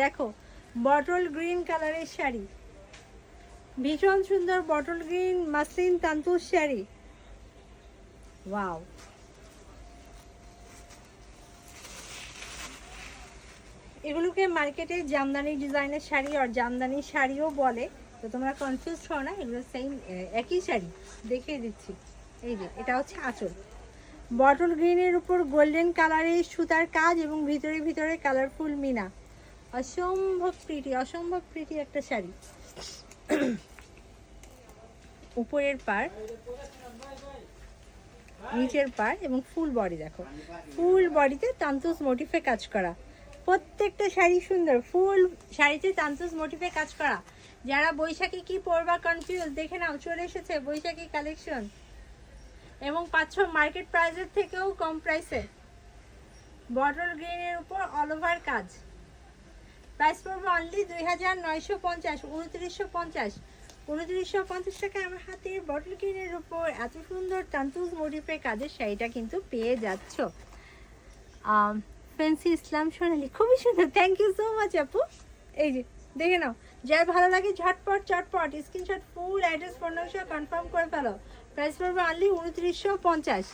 দেখো bottle green কালারের শাড়ি, ভীষণ সুন্দর বটল গ্রিন মাসলিন তানতুস শাড়ি। ওয়াও, এগুলোকে মার্কেটে জামদানি ডিজাইনের শাড়ি আর জামদানি শাড়িও বলে, তো তোমরা কনফিউজ হও না, এগুলো সেম একই শাড়ি। দেখিয়ে দিচ্ছি, এই যে এটা হচ্ছে আঁচল, বটল গ্রিনের উপর গোল্ডেন কালারের সুতার কাজ এবং ভিতরে ভিতরে কালারফুল মিনা। অসম্ভব প্রিটি, অসম্ভব প্রিটি একটা শাড়ি। উপরের পার, নিচের পার এবং ফুল বডি, দেখো ফুল বডিতে তানতুস মোটিফে কাজ করা। প্রত্যেকটা শাড়ি সুন্দর, ফুল শাড়িতে তানতুস মোটিফে কাজ করা। যারা বৈশাখী কি পরবা কনফিউজ, দেখে নাও চলে এসেছে বৈশাখী কালেকশন, এবং পাচ্ছ মার্কেট প্রাইসের থেকেও কম প্রাইসে। বটল গ্রিনের উপর অল ওভার কাজ, প্রাইস পড়বে অনলি 2950, 2950। 2950 টাকায় আমার হাতের বটল গ্রিনের উপর এত সুন্দর তানতুস মোটিফের কাজের শাড়িটা কিন্তু পেয়ে যাচ্ছ। ফ্যান্সি ইসলাম সোনালি, খুবই সুন্দর, থ্যাংক ইউ সো মাচ আপু। এই যে দেখে নাও, যার ভালো লাগে ঝটপট চটপট screenshot full address phone number confirm করে ফেলো। প্রাইস পড়বে অনলি 2950।